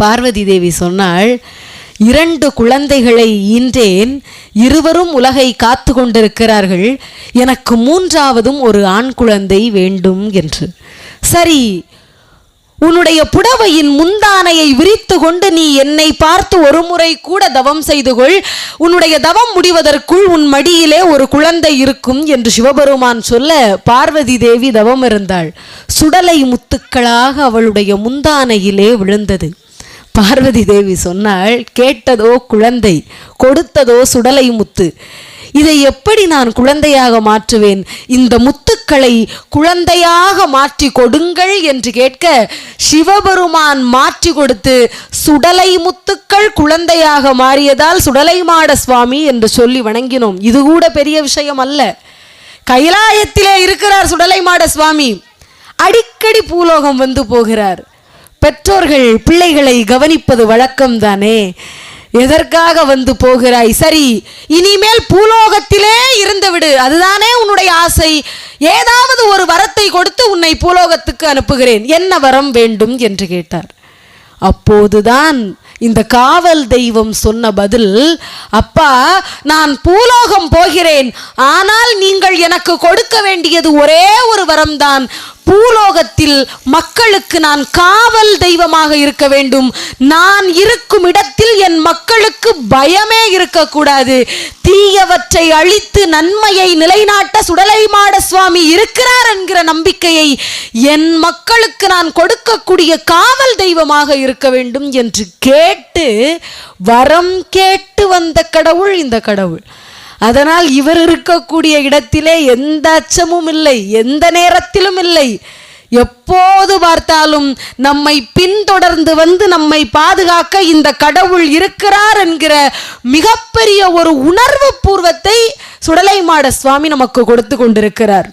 பார்வதி தேவி சொன்னாள், 2 குழந்தைகளை ஈன்றேன், இருவரும் உலகை காத்து கொண்டிருக்கிறார்கள், எனக்கு 3ஆவதும் ஒரு ஆண் குழந்தை வேண்டும் என்று. சரி, உன்னுடைய புடவையின் முந்தானையை விரித்து கொண்டு நீ என்னை பார்த்து ஒரு முறை கூட தவம் செய்து கொள், உன்னுடைய தவம் முடிவதற்குள் உன் மடியிலே ஒரு குழந்தை இருக்கும் என்று சிவபெருமான் சொல்ல பார்வதி தேவி தவம் இருந்தாள். சுடலை முத்துக்களாக அவளுடைய முந்தானையிலே விழுந்தது. பார்வதி தேவி சொன்னாள், கேட்டதோ குழந்தை, கொடுத்ததோ சுடலை முத்து. இதை எப்படி நான் குழந்தையாக மாற்றுவேன்? இந்த முத்துக்களை குழந்தையாக மாற்றி கொடுங்கள் என்று கேட்க சிவபெருமான் மாற்றி கொடுத்து சுடலை முத்துக்கள் குழந்தையாக மாறியதால் சுடலைமாட சுவாமி என்று சொல்லி வணங்கினோம். இது கூட பெரிய விஷயம் அல்ல. கைலாயத்திலே இருக்கிறார் சுடலைமாட சுவாமி, அடிக்கடி பூலோகம் வந்து போகிறார். பெற்றோர்கள் பிள்ளைகளை கவனிப்பது வழக்கம்தானே. எதற்காக வந்து போகிறாய்? சரி, இனிமேல் பூலோகத்திலே இருந்து விடு, அதுதானே உன்னுடைய ஆசை. ஏதாவது ஒரு வரத்தை கொடுத்து உன்னை பூலோகத்துக்கு அனுப்புகிறேன், என்ன வரம் வேண்டும் என்று கேட்டார். அப்போதுதான் இந்த காவல் தெய்வம் சொன்ன பதில், அப்பா, நான் பூலோகம் போகிறேன், ஆனால் நீங்கள் எனக்கு கொடுக்க வேண்டியது ஒரே ஒரு வரம்தான். பூலோகத்தில் மக்களுக்கு நான் காவல் தெய்வமாக இருக்க வேண்டும். நான் இருக்கும் இடத்தில் என் மக்களுக்கு பயமே இருக்கக்கூடாது. தீயவற்றை அழித்து நன்மையை நிலைநாட்ட சுடலைமாட சுவாமி இருக்கிறார் என்கிற நம்பிக்கையை என் மக்களுக்கு நான் கொடுக்கக்கூடிய காவல் தெய்வமாக இருக்க வேண்டும் என்று கேட்டு வரம் கேட்டு வந்த கடவுள் இந்த கடவுள். அதனால் இவர் இருக்கக்கூடிய இடத்திலே எந்த அச்சமும் இல்லை, எந்த நேரத்திலும் இல்லை. எப்போது பார்த்தாலும் நம்மை பின்தொடர்ந்து வந்து நம்மை பாதுகாக்க இந்த கடவுள் இருக்கிறார் என்கிற மிகப்பெரிய ஒரு உணர்வு பூர்வத்தை சுடலைமாட சுவாமி நமக்கு கொடுத்து கொண்டிருக்கிறார்.